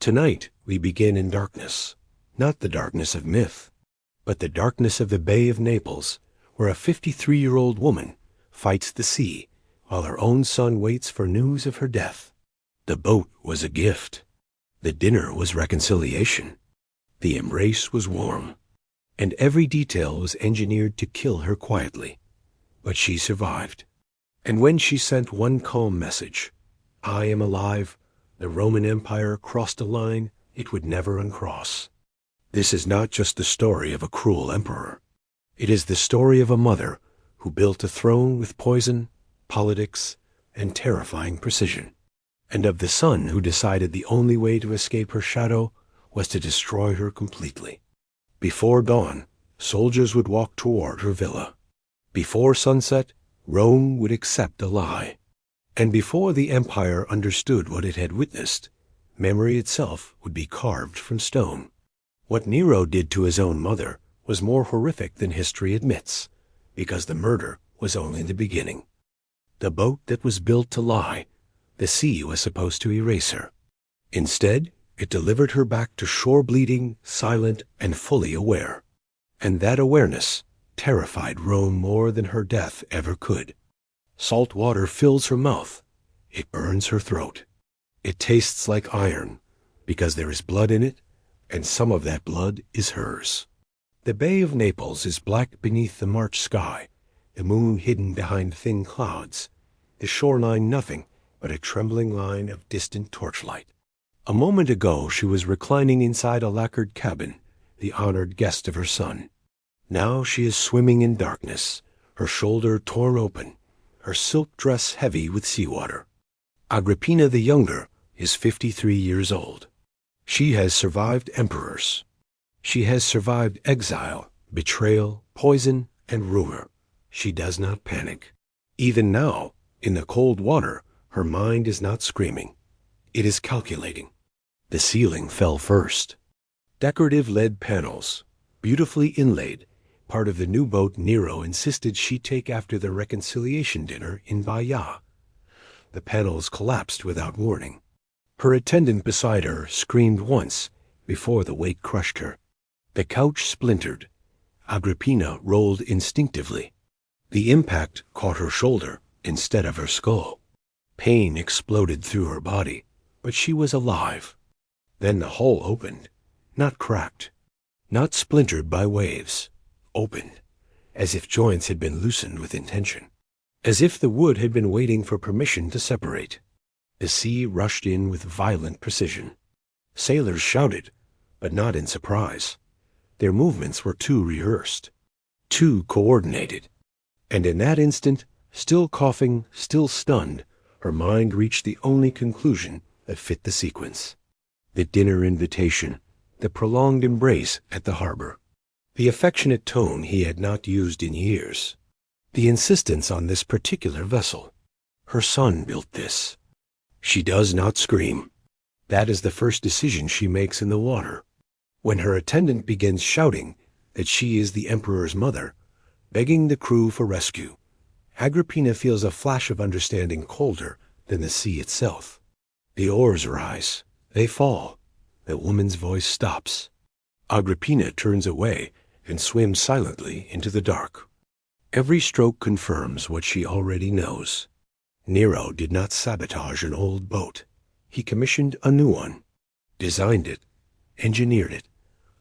Tonight we begin in darkness, not the darkness of myth, but the darkness of the Bay of Naples, where a 53-year-old woman fights the sea while her own son waits for news of her death. The boat was a gift. The dinner was reconciliation. The embrace was warm. And every detail was engineered to kill her quietly. But she survived. And when she sent one calm message, "I am alive," the Roman Empire crossed a line it would never uncross. This is not just the story of a cruel emperor. It is the story of a mother who built a throne with poison, politics, and terrifying precision, and of the son who decided the only way to escape her shadow was to destroy her completely. Before dawn, soldiers would walk toward her villa. Before sunset, Rome would accept a lie. And before the empire understood what it had witnessed, memory itself would be carved from stone. What Nero did to his own mother was more horrific than history admits, because the murder was only the beginning. The boat that was built to lie, the sea was supposed to erase her. Instead, it delivered her back to shore bleeding, silent, and fully aware. And that awareness terrified Rome more than her death ever could. Salt water fills her mouth. It burns her throat. It tastes like iron, because there is blood in it, and some of that blood is hers. The Bay of Naples is black beneath the March sky, the moon hidden behind thin clouds, the shoreline nothing but a trembling line of distant torchlight. A moment ago she was reclining inside a lacquered cabin, the honored guest of her son. Now she is swimming in darkness, her shoulder torn open, her silk dress heavy with seawater. Agrippina the Younger is 53 years old. She has survived emperors. She has survived exile, betrayal, poison, and rumor. She does not panic. Even now, in the cold water, her mind is not screaming. It is calculating. The ceiling fell first. Decorative lead panels, beautifully inlaid, part of the new boat Nero insisted she take after the reconciliation dinner in Baia. The panels collapsed without warning. Her attendant beside her screamed once before the weight crushed her. The couch splintered. Agrippina rolled instinctively. The impact caught her shoulder instead of her skull. Pain exploded through her body, but she was alive. Then the hull opened, not cracked, not splintered by waves. Opened, as if joints had been loosened with intention, as if the wood had been waiting for permission to separate. The sea rushed in with violent precision. Sailors shouted, but not in surprise. Their movements were too rehearsed, too coordinated. And in that instant, still coughing, still stunned, her mind reached the only conclusion that fit the sequence. The dinner invitation, the prolonged embrace at the harbor. The affectionate tone he had not used in years. The insistence on this particular vessel. Her son built this. She does not scream. That is the first decision she makes in the water. When her attendant begins shouting that she is the emperor's mother, begging the crew for rescue, Agrippina feels a flash of understanding colder than the sea itself. The oars rise. They fall. The woman's voice stops. Agrippina turns away and swims silently into the dark. Every stroke confirms what she already knows. Nero did not sabotage an old boat. He commissioned a new one, designed it, engineered it,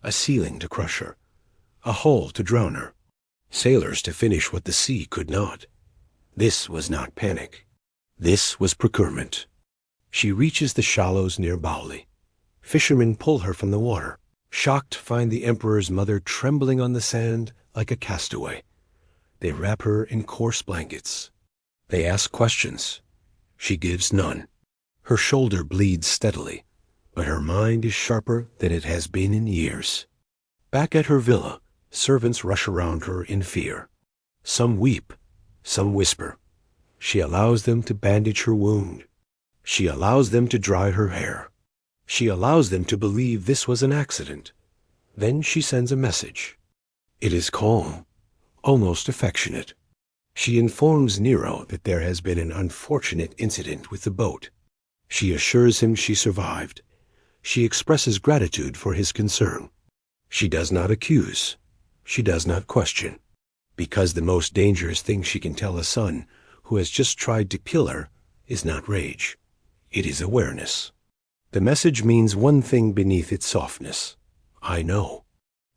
a ceiling to crush her, a hull to drown her, sailors to finish what the sea could not. This was not panic. This was procurement. She reaches the shallows near Bauli. Fishermen pull her from the water. Shocked, find the emperor's mother trembling on the sand like a castaway. They wrap her in coarse blankets. They ask questions. She gives none. Her shoulder bleeds steadily, but her mind is sharper than it has been in years. Back at her villa, servants rush around her in fear. Some weep, some whisper. She allows them to bandage her wound. She allows them to dry her hair. She allows them to believe this was an accident. Then she sends a message. It is calm, almost affectionate. She informs Nero that there has been an unfortunate incident with the boat. She assures him she survived. She expresses gratitude for his concern. She does not accuse. She does not question. Because the most dangerous thing she can tell a son who has just tried to kill her is not rage. It is awareness. The message means one thing beneath its softness. I know.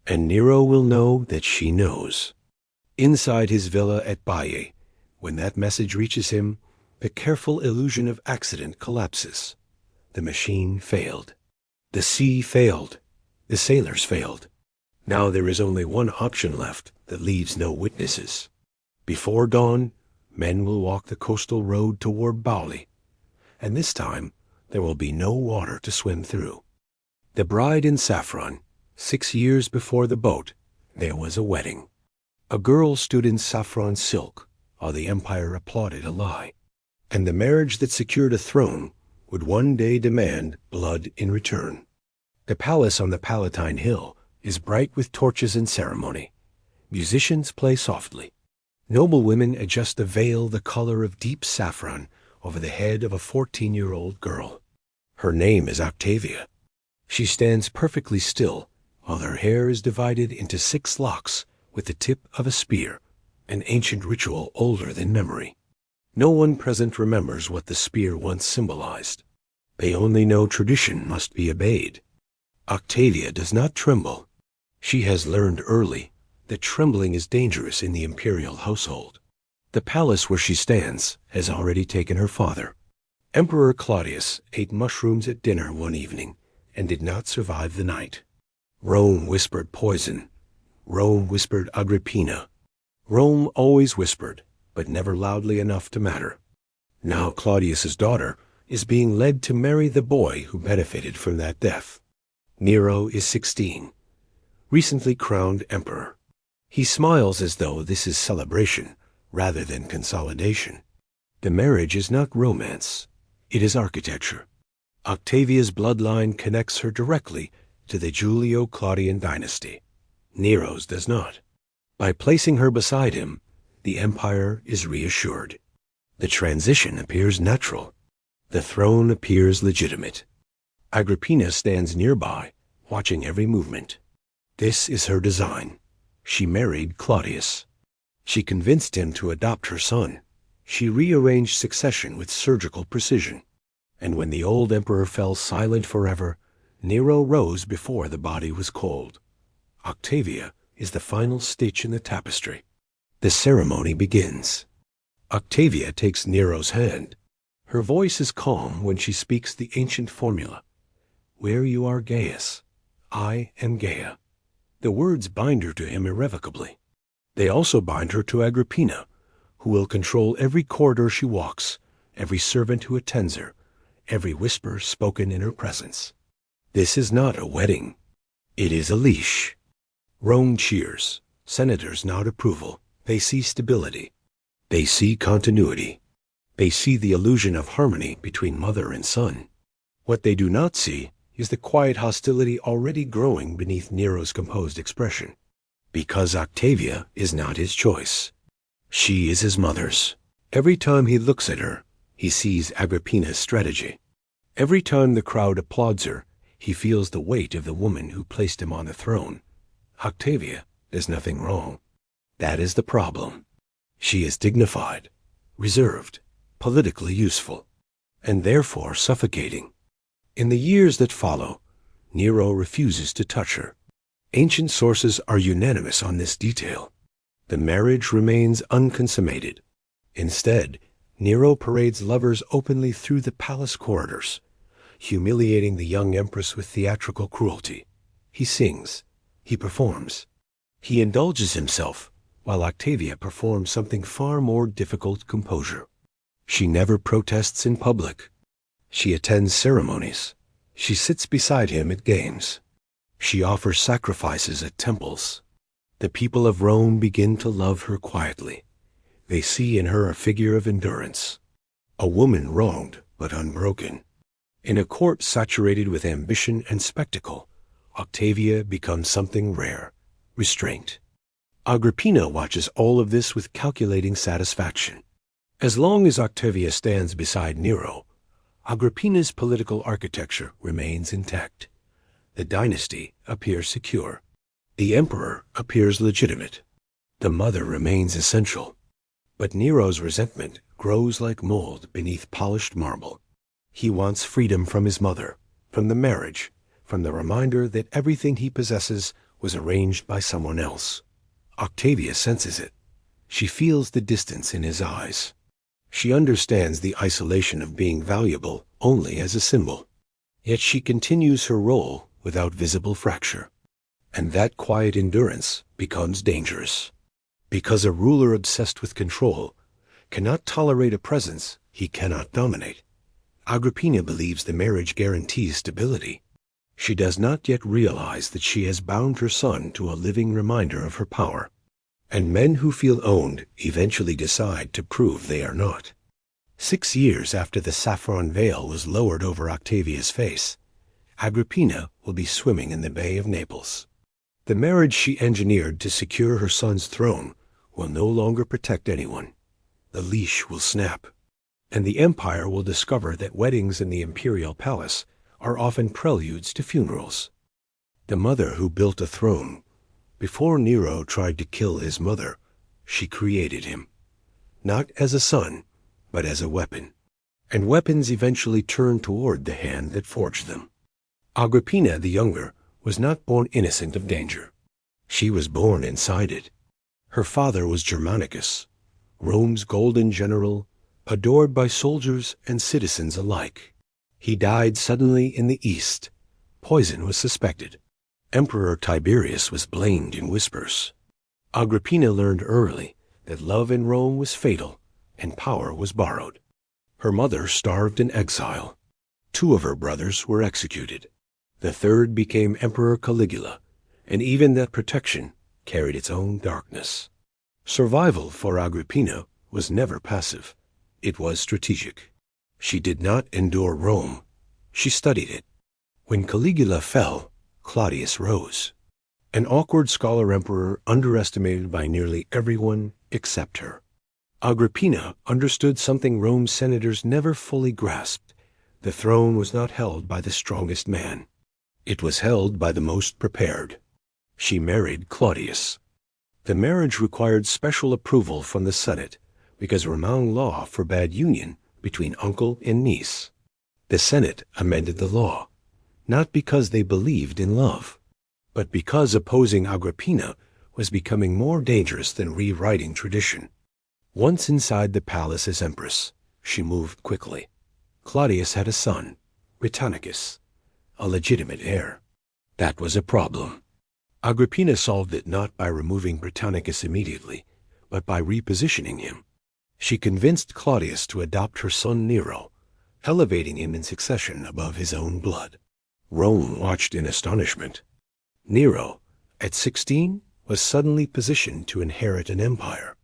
And Nero will know that she knows. Inside his villa at Baiae, when that message reaches him, the careful illusion of accident collapses. The machine failed. The sea failed. The sailors failed. Now there is only one option left that leaves no witnesses. Before dawn, men will walk the coastal road toward Bauli, and this time there will be no water to swim through. The bride in saffron, 6 years before the boat, there was a wedding. A girl stood in saffron silk, while the empire applauded a lie. And the marriage that secured a throne would one day demand blood in return. The palace on the Palatine Hill is bright with torches and ceremony. Musicians play softly. Noble women adjust a veil the color of deep saffron over the head of a 14-year-old girl. Her name is Octavia. She stands perfectly still, while her hair is divided into 6 locks with the tip of a spear, an ancient ritual older than memory. No one present remembers what the spear once symbolized. They only know tradition must be obeyed. Octavia does not tremble. She has learned early that trembling is dangerous in the imperial household. The palace where she stands has already taken her father. Emperor Claudius ate mushrooms at dinner one evening and did not survive the night. Rome whispered poison. Rome whispered Agrippina. Rome always whispered, but never loudly enough to matter. Now Claudius's daughter is being led to marry the boy who benefited from that death. Nero is 16, recently crowned emperor. He smiles as though this is celebration rather than consolidation. The marriage is not romance. It is architecture. Octavia's bloodline connects her directly to the Julio-Claudian dynasty. Nero's does not. By placing her beside him, the empire is reassured. The transition appears natural. The throne appears legitimate. Agrippina stands nearby, watching every movement. This is her design. She married Claudius. She convinced him to adopt her son. She rearranged succession with surgical precision. And when the old emperor fell silent forever, Nero rose before the body was cold. Octavia is the final stitch in the tapestry. The ceremony begins. Octavia takes Nero's hand. Her voice is calm when she speaks the ancient formula. Where you are Gaius, I am Gaia. The words bind her to him irrevocably. They also bind her to Agrippina, who will control every corridor she walks, every servant who attends her, every whisper spoken in her presence. This is not a wedding. It is a leash. Rome cheers. Senators nod approval. They see stability. They see continuity. They see the illusion of harmony between mother and son. What they do not see is the quiet hostility already growing beneath Nero's composed expression. Because Octavia is not his choice. She is his mother's. Every time he looks at her, he sees Agrippina's strategy. Every time the crowd applauds her, he feels the weight of the woman who placed him on the throne. Octavia does nothing wrong. That is the problem. She is dignified, reserved, politically useful, and therefore suffocating. In the years that follow, Nero refuses to touch her. Ancient sources are unanimous on this detail. The marriage remains unconsummated. Instead, Nero parades lovers openly through the palace corridors, humiliating the young empress with theatrical cruelty. He sings. He performs. He indulges himself, while Octavia performs something far more difficult: composure. She never protests in public. She attends ceremonies. She sits beside him at games. She offers sacrifices at temples. The people of Rome begin to love her quietly. They see in her a figure of endurance, a woman wronged but unbroken. In a court saturated with ambition and spectacle, Octavia becomes something rare: restraint. Agrippina watches all of this with calculating satisfaction. As long as Octavia stands beside Nero, Agrippina's political architecture remains intact. The dynasty appears secure. The emperor appears legitimate. The mother remains essential. But Nero's resentment grows like mold beneath polished marble. He wants freedom from his mother, from the marriage, from the reminder that everything he possesses was arranged by someone else. Octavia senses it. She feels the distance in his eyes. She understands the isolation of being valuable only as a symbol. Yet she continues her role without visible fracture. And that quiet endurance becomes dangerous. Because a ruler obsessed with control cannot tolerate a presence he cannot dominate. Agrippina believes the marriage guarantees stability. She does not yet realize that she has bound her son to a living reminder of her power. And men who feel owned eventually decide to prove they are not. 6 years after the saffron veil was lowered over Octavia's face, Agrippina will be swimming in the Bay of Naples. The marriage she engineered to secure her son's throne will no longer protect anyone. The leash will snap, and the empire will discover that weddings in the imperial palace are often preludes to funerals. The mother who built a throne, before Nero tried to kill his mother, she created him, not as a son, but as a weapon. And weapons eventually turn toward the hand that forged them. Agrippina the Younger was not born innocent of danger. She was born inside it. Her father was Germanicus, Rome's golden general, adored by soldiers and citizens alike. He died suddenly in the east. Poison was suspected. Emperor Tiberius was blamed in whispers. Agrippina learned early that love in Rome was fatal and power was borrowed. Her mother starved in exile. 2 of her brothers were executed. The third became Emperor Caligula, and even that protection carried its own darkness. Survival for Agrippina was never passive. It was strategic. She did not endure Rome. She studied it. When Caligula fell, Claudius rose. An awkward scholar emperor underestimated by nearly everyone except her. Agrippina understood something Rome's senators never fully grasped. The throne was not held by the strongest man. It was held by the most prepared. She married Claudius. The marriage required special approval from the Senate because Roman law forbade union between uncle and niece. The Senate amended the law, not because they believed in love, but because opposing Agrippina was becoming more dangerous than rewriting tradition. Once inside the palace as empress, she moved quickly. Claudius had a son, Britannicus, a legitimate heir. That was a problem. Agrippina solved it not by removing Britannicus immediately, but by repositioning him. She convinced Claudius to adopt her son Nero, elevating him in succession above his own blood. Rome watched in astonishment. Nero, at 16, was suddenly positioned to inherit an empire.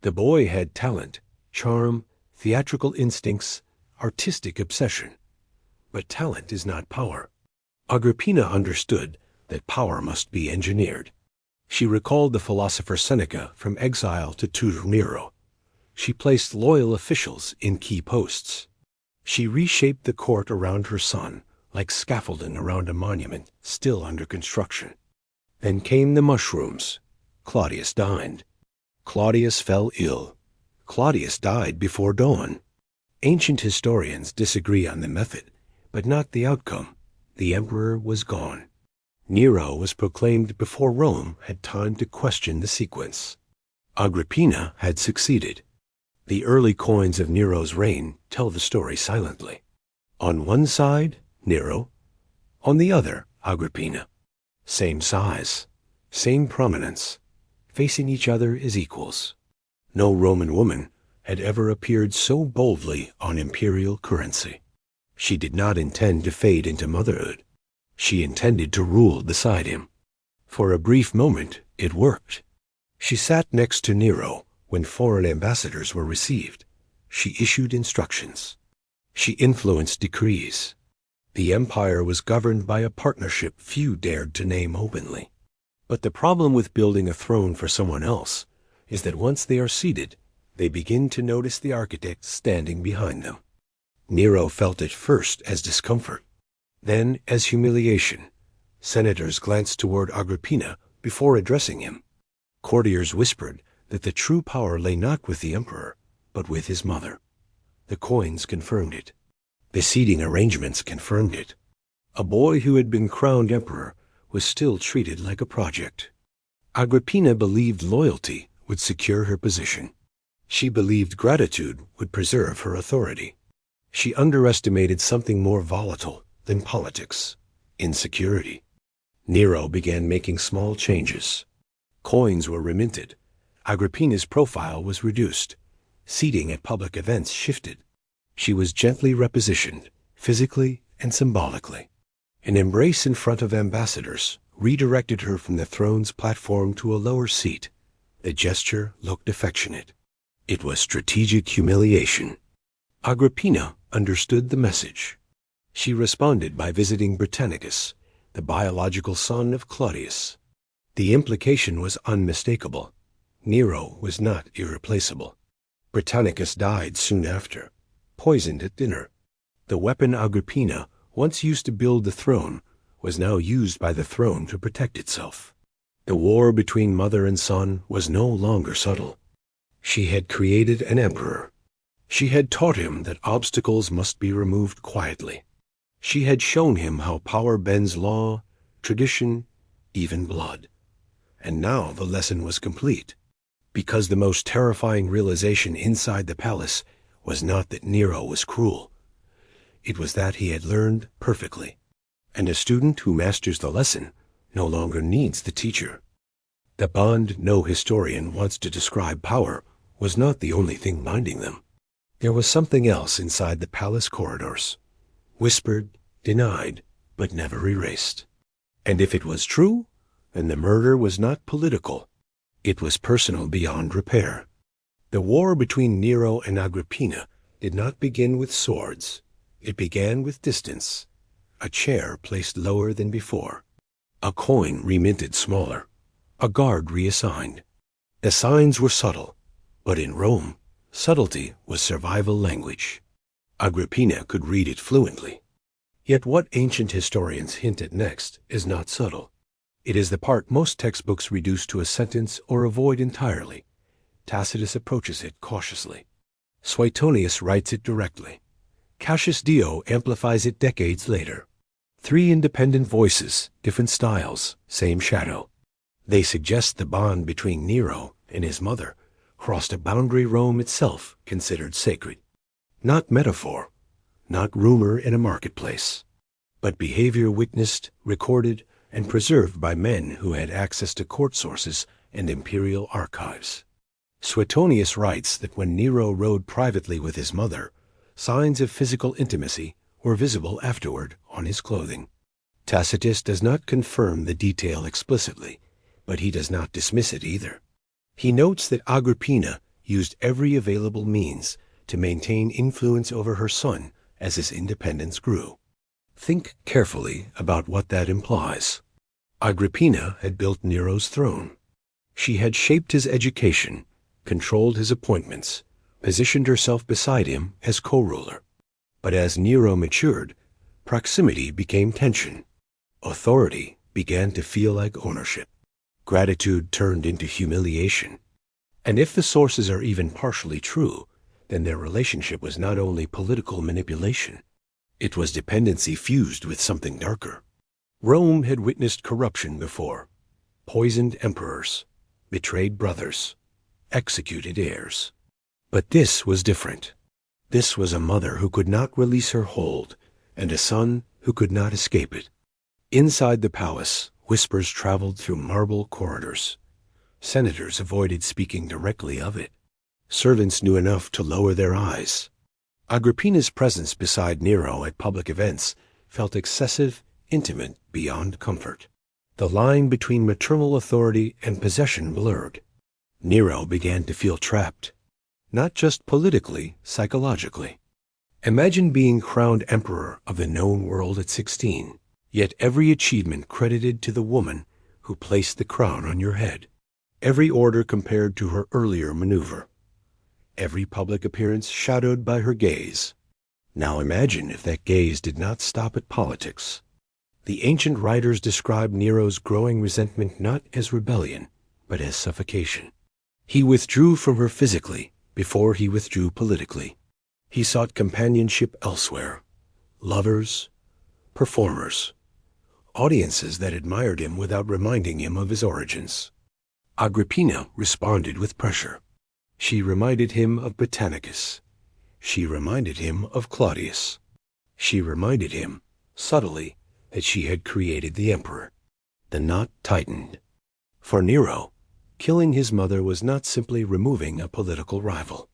The boy had talent, charm, theatrical instincts, artistic obsession. But talent is not power. Agrippina understood that power must be engineered. She recalled the philosopher Seneca from exile to tutor Nero. She placed loyal officials in key posts. She reshaped the court around her son, like scaffolding around a monument still under construction. Then came the mushrooms. Claudius dined. Claudius fell ill. Claudius died before dawn. Ancient historians disagree on the method, but not the outcome. The emperor was gone. Nero was proclaimed before Rome had time to question the sequence. Agrippina had succeeded. The early coins of Nero's reign tell the story silently. On one side, Nero. On the other, Agrippina. Same size, same prominence, facing each other as equals. No Roman woman had ever appeared so boldly on imperial currency. She did not intend to fade into motherhood. She intended to rule beside him. For a brief moment, it worked. She sat next to Nero when foreign ambassadors were received. She issued instructions. She influenced decrees. The empire was governed by a partnership few dared to name openly. But the problem with building a throne for someone else is that once they are seated, they begin to notice the architect standing behind them. Nero felt it first as discomfort, then as humiliation. Senators glanced toward Agrippina before addressing him. Courtiers whispered that the true power lay not with the emperor, but with his mother. The coins confirmed it. The seating arrangements confirmed it. A boy who had been crowned emperor was still treated like a project. Agrippina believed loyalty would secure her position. She believed gratitude would preserve her authority. She underestimated something more volatile than politics: insecurity. Nero began making small changes. Coins were reminted. Agrippina's profile was reduced. Seating at public events shifted. She was gently repositioned, physically and symbolically. An embrace in front of ambassadors redirected her from the throne's platform to a lower seat. The gesture looked affectionate. It was strategic humiliation. Agrippina understood the message. She responded by visiting Britannicus, the biological son of Claudius. The implication was unmistakable. Nero was not irreplaceable. Britannicus died soon after, poisoned at dinner. The weapon Agrippina once used to build the throne was now used by the throne to protect itself. The war between mother and son was no longer subtle. She had created an emperor. She had taught him that obstacles must be removed quietly. She had shown him how power bends law, tradition, even blood. And now the lesson was complete, because the most terrifying realization inside the palace was not that Nero was cruel. It was that he had learned perfectly, and a student who masters the lesson no longer needs the teacher. The bond no historian wants to describe power was not the only thing binding them. There was something else inside the palace corridors, whispered, denied, but never erased. And if it was true, then the murder was not political. It was personal beyond repair. The war between Nero and Agrippina did not begin with swords. It began with distance. A chair placed lower than before. A coin reminted smaller. A guard reassigned. The signs were subtle, but in Rome, subtlety was survival language. Agrippina could read it fluently. Yet what ancient historians hint at next is not subtle. It is the part most textbooks reduce to a sentence or avoid entirely. Tacitus approaches it cautiously. Suetonius writes it directly. Cassius Dio amplifies it decades later. 3 independent voices, different styles, same shadow. They suggest the bond between Nero and his mother crossed a boundary Rome itself considered sacred. Not metaphor, not rumor in a marketplace, but behavior witnessed, recorded, and preserved by men who had access to court sources and imperial archives. Suetonius writes that when Nero rode privately with his mother, signs of physical intimacy were visible afterward on his clothing. Tacitus does not confirm the detail explicitly, but he does not dismiss it either. He notes that Agrippina used every available means to maintain influence over her son as his independence grew. Think carefully about what that implies. Agrippina had built Nero's throne. She had shaped his education, controlled his appointments, positioned herself beside him as co-ruler. But as Nero matured, proximity became tension. Authority began to feel like ownership. Gratitude turned into humiliation. And if the sources are even partially true, then their relationship was not only political manipulation. It was dependency fused with something darker. Rome had witnessed corruption before. Poisoned emperors, betrayed brothers, executed heirs. But this was different. This was a mother who could not release her hold, and a son who could not escape it. Inside the palace, whispers traveled through marble corridors. Senators avoided speaking directly of it. Servants knew enough to lower their eyes. Agrippina's presence beside Nero at public events felt excessive, intimate, beyond comfort. The line between maternal authority and possession blurred. Nero began to feel trapped, not just politically, psychologically. Imagine being crowned emperor of the known world at 16, yet every achievement credited to the woman who placed the crown on your head. Every order compared to her earlier maneuver. Every public appearance shadowed by her gaze. Now imagine if that gaze did not stop at politics. The ancient writers describe Nero's growing resentment not as rebellion, but as suffocation. He withdrew from her physically before he withdrew politically. He sought companionship elsewhere. Lovers, performers, audiences that admired him without reminding him of his origins. Agrippina responded with pressure. She reminded him of Britannicus. She reminded him of Claudius. She reminded him, subtly, that she had created the emperor. The knot tightened. For Nero, killing his mother was not simply removing a political rival.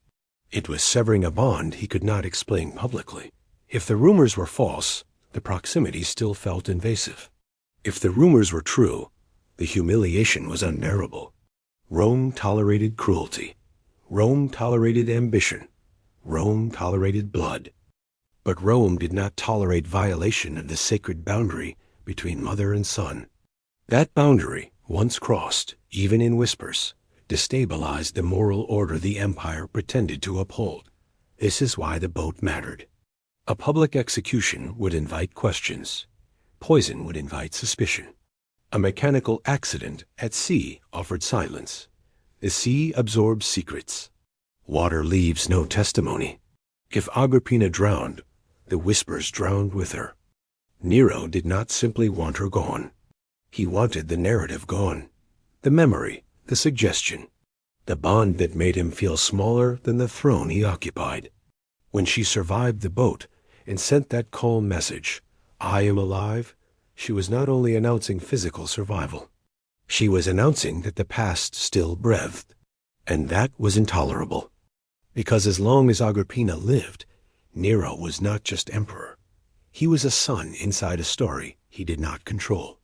It was severing a bond he could not explain publicly. If the rumors were false, the proximity still felt invasive. If the rumors were true, the humiliation was unbearable. Rome tolerated cruelty. Rome tolerated ambition. Rome tolerated blood. But Rome did not tolerate violation of the sacred boundary between mother and son. That boundary, once crossed, even in whispers, destabilized the moral order the empire pretended to uphold. This is why the boat mattered. A public execution would invite questions. Poison would invite suspicion. A mechanical accident at sea offered silence. The sea absorbs secrets. Water leaves no testimony. If Agrippina drowned, the whispers drowned with her. Nero did not simply want her gone. He wanted the narrative gone. The memory, the suggestion, the bond that made him feel smaller than the throne he occupied. When she survived the boat and sent that calm message, "I am alive," she was not only announcing physical survival. She was announcing that the past still breathed. And that was intolerable. Because as long as Agrippina lived, Nero was not just emperor. He was a son inside a story he did not control.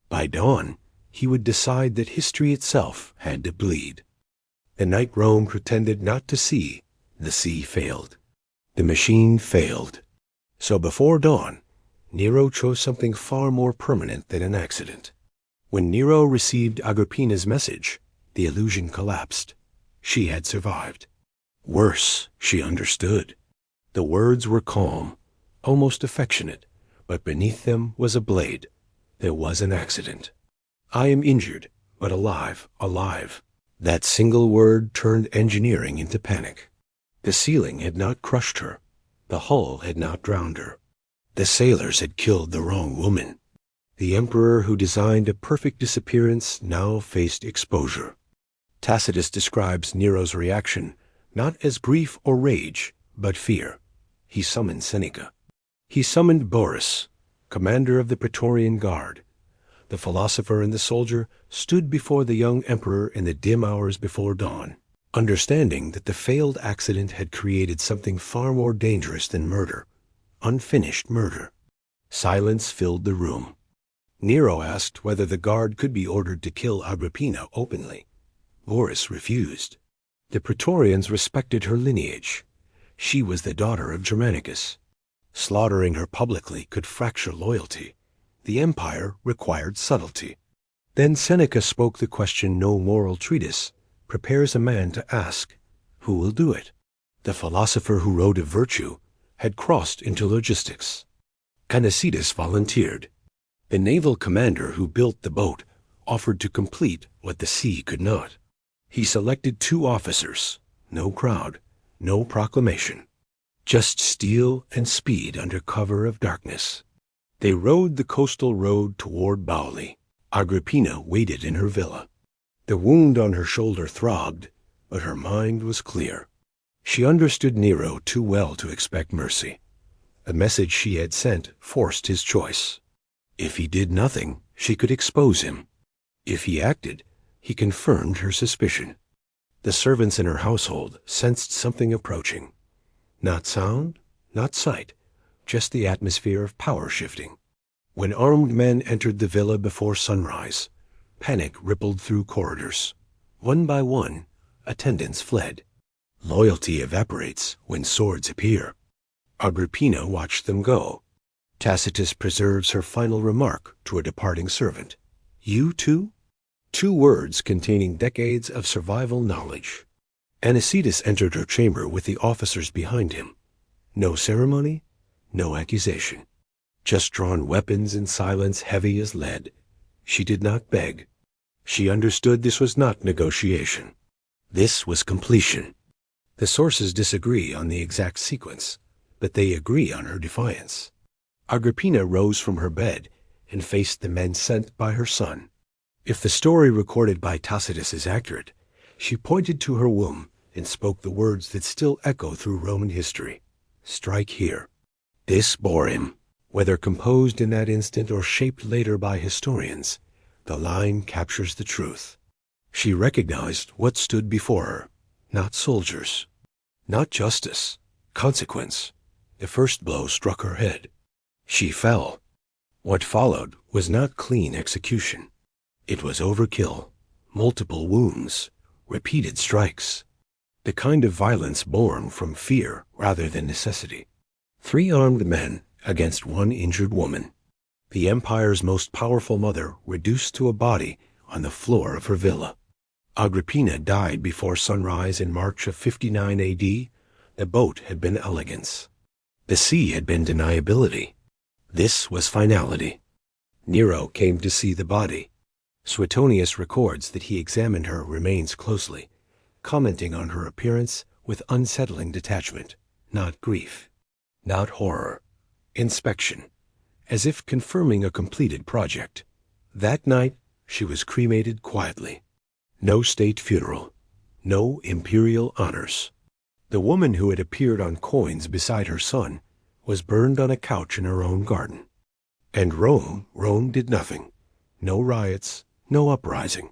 By dawn, he would decide that history itself had to bleed. The night Rome pretended not to see, the sea failed. The machine failed. So before dawn, Nero chose something far more permanent than an accident. When Nero received Agrippina's message, the illusion collapsed. She had survived. Worse, she understood. The words were calm, almost affectionate, but beneath them was a blade. There was an accident. "I am injured, but alive, alive." That single word turned engineering into panic. The ceiling had not crushed her. The hull had not drowned her. The sailors had killed the wrong woman. The emperor who designed a perfect disappearance now faced exposure. Tacitus describes Nero's reaction not as grief or rage, but fear. He summoned Seneca. He summoned Boris, commander of the Praetorian Guard. The philosopher and the soldier stood before the young emperor in the dim hours before dawn, understanding that the failed accident had created something far more dangerous than murder, unfinished murder. Silence filled the room. Nero asked whether the guard could be ordered to kill Agrippina openly. Boris refused. The Praetorians respected her lineage. She was the daughter of Germanicus. Slaughtering her publicly could fracture loyalty. The empire required subtlety. Then Seneca spoke the question no moral treatise prepares a man to ask, who will do it? The philosopher who wrote of virtue had crossed into logistics. Canisius volunteered. The naval commander who built the boat offered to complete what the sea could not. He selected 2 officers, no crowd, no proclamation, just steel and speed under cover of darkness. They rowed the coastal road toward Bauli. Agrippina waited in her villa. The wound on her shoulder throbbed, but her mind was clear. She understood Nero too well to expect mercy. The message she had sent forced his choice. If he did nothing, she could expose him. If he acted, he confirmed her suspicion. The servants in her household sensed something approaching. Not sound, not sight, just the atmosphere of power shifting. When armed men entered the villa before sunrise, panic rippled through corridors. One by one, attendants fled. Loyalty evaporates when swords appear. Agrippina watched them go. Tacitus preserves her final remark to a departing servant. "You too?" 2 words containing decades of survival knowledge. Canisius entered her chamber with the officers behind him. No ceremony, no accusation. Just drawn weapons and silence heavy as lead. She did not beg. She understood this was not negotiation. This was completion. The sources disagree on the exact sequence, but they agree on her defiance. Agrippina rose from her bed and faced the men sent by her son. If the story recorded by Tacitus is accurate, she pointed to her womb and spoke the words that still echo through Roman history. Strike here. This bore him. Whether composed in that instant or shaped later by historians, the line captures the truth. She recognized what stood before her, not soldiers, not justice, consequence. The first blow struck her head. She fell. What followed was not clean execution. It was overkill, multiple wounds, repeated strikes. The kind of violence born from fear rather than necessity. 3 armed men against 1 injured woman. The empire's most powerful mother reduced to a body on the floor of her villa. Agrippina died before sunrise in March of 59 AD. The boat had been elegance. The sea had been deniability. This was finality. Nero came to see the body. Suetonius records that he examined her remains closely, commenting on her appearance with unsettling detachment, not grief, not horror, inspection, as if confirming a completed project. That night, she was cremated quietly. No state funeral, no imperial honors. The woman who had appeared on coins beside her son was burned on a couch in her own garden. And Rome did nothing. No riots, no uprising.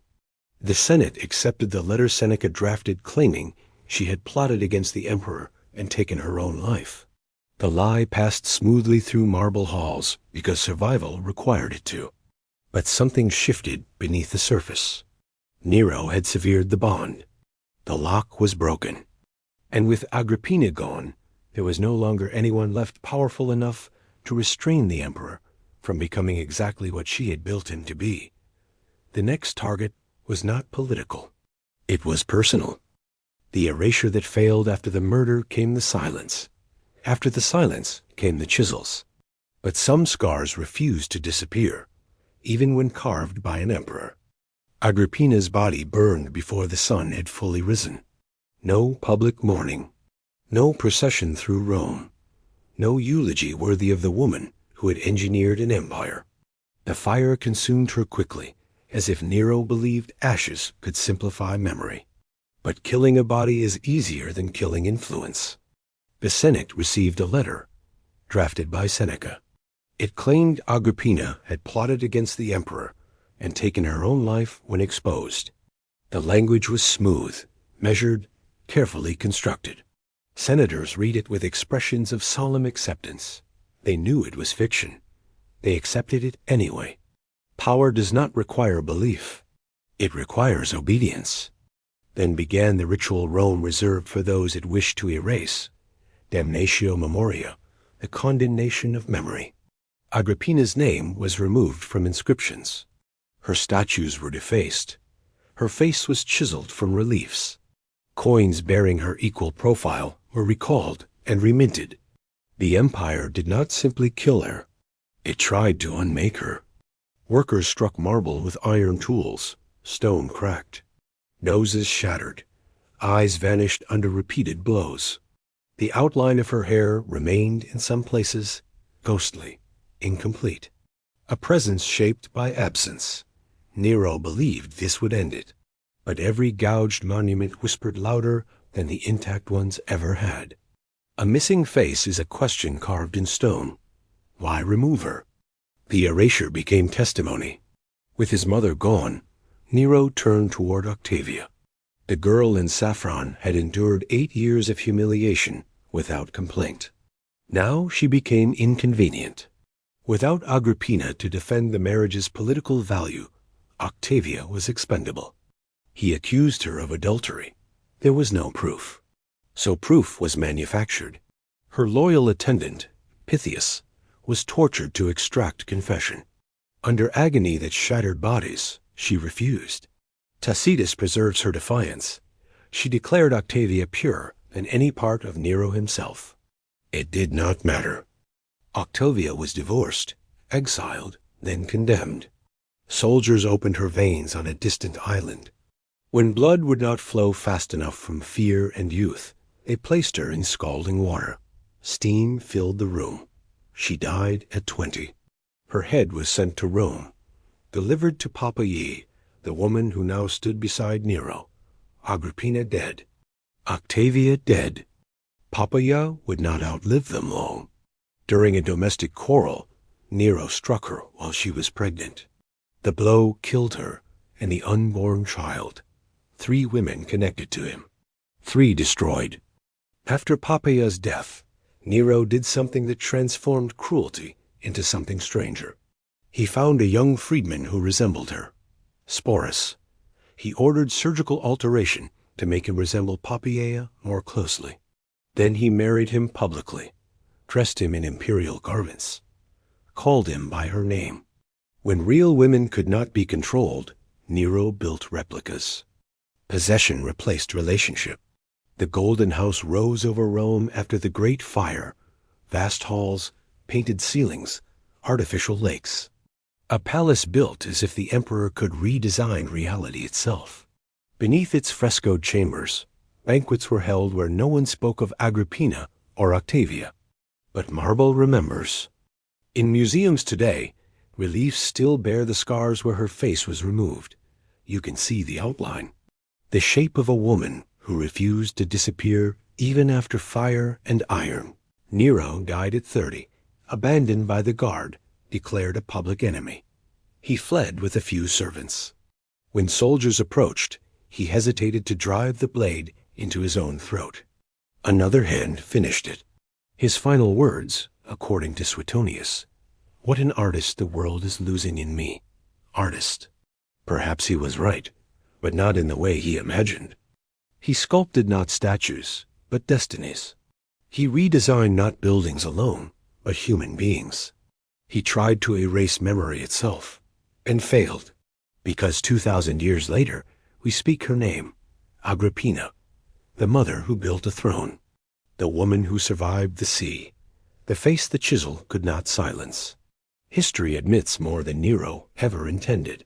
The Senate accepted the letter Seneca drafted claiming she had plotted against the emperor and taken her own life. The lie passed smoothly through marble halls because survival required it to. But something shifted beneath the surface. Nero had severed the bond. The lock was broken. And with Agrippina gone, there was no longer anyone left powerful enough to restrain the emperor from becoming exactly what she had built him to be. The next target was not political. It was personal. The erasure that failed after the murder came the silence. After the silence came the chisels. But some scars refused to disappear, even when carved by an emperor. Agrippina's body burned before the sun had fully risen. No public mourning. No procession through Rome. No eulogy worthy of the woman who had engineered an empire. The fire consumed her quickly, as if Nero believed ashes could simplify memory. But killing a body is easier than killing influence. The Senate received a letter, drafted by Seneca. It claimed Agrippina had plotted against the emperor and taken her own life when exposed. The language was smooth, measured, carefully constructed. Senators read it with expressions of solemn acceptance. They knew it was fiction. They accepted it anyway. Power does not require belief. It requires obedience. Then began the ritual Rome reserved for those it wished to erase. Damnatio memoria, the condemnation of memory. Agrippina's name was removed from inscriptions. Her statues were defaced. Her face was chiseled from reliefs. Coins bearing her equal profile were recalled and reminted. The empire did not simply kill her. It tried to unmake her. Workers struck marble with iron tools. Stone cracked. Noses shattered. Eyes vanished under repeated blows. The outline of her hair remained in some places ghostly, incomplete. A presence shaped by absence. Nero believed this would end it. But every gouged monument whispered louder than the intact ones ever had. A missing face is a question carved in stone. Why remove her? The erasure became testimony. With his mother gone, Nero turned toward Octavia. The girl in saffron had endured 8 years of humiliation without complaint. Now she became inconvenient. Without Agrippina to defend the marriage's political value, Octavia was expendable. He accused her of adultery. There was no proof. So proof was manufactured. Her loyal attendant, Pythias, was tortured to extract confession. Under agony that shattered bodies, she refused. Tacitus preserves her defiance. She declared Octavia purer than any part of Nero himself. It did not matter. Octavia was divorced, exiled, then condemned. Soldiers opened her veins on a distant island. When blood would not flow fast enough from fear and youth, they placed her in scalding water. Steam filled the room. She died at 20. Her head was sent to Rome, delivered to Poppaea, the woman who now stood beside Nero. Agrippina dead. Octavia dead. Poppaea would not outlive them long. During a domestic quarrel, Nero struck her while she was pregnant. The blow killed her and the unborn child. 3 women connected to him. 3 destroyed. After Poppaea's death, Nero did something that transformed cruelty into something stranger. He found a young freedman who resembled her, Sporus. He ordered surgical alteration to make him resemble Poppaea more closely. Then he married him publicly, dressed him in imperial garments, called him by her name. When real women could not be controlled, Nero built replicas. Possession replaced relationship. The Golden House rose over Rome after the Great Fire. Vast halls, painted ceilings, artificial lakes. A palace built as if the emperor could redesign reality itself. Beneath its frescoed chambers, banquets were held where no one spoke of Agrippina or Octavia. But marble remembers. In museums today, reliefs still bear the scars where her face was removed. You can see the outline. The shape of a woman who refused to disappear even after fire and iron. Nero died at 30, abandoned by the guard, declared a public enemy. He fled with a few servants. When soldiers approached, he hesitated to drive the blade into his own throat. Another hand finished it. His final words, according to Suetonius, "What an artist the world is losing in me." Artist. Perhaps he was right, but not in the way he imagined. He sculpted not statues, but destinies. He redesigned not buildings alone, but human beings. He tried to erase memory itself, and failed, because 2,000 years later, we speak her name, Agrippina, the mother who built a throne, the woman who survived the sea, the face the chisel could not silence. History admits more than Nero ever intended.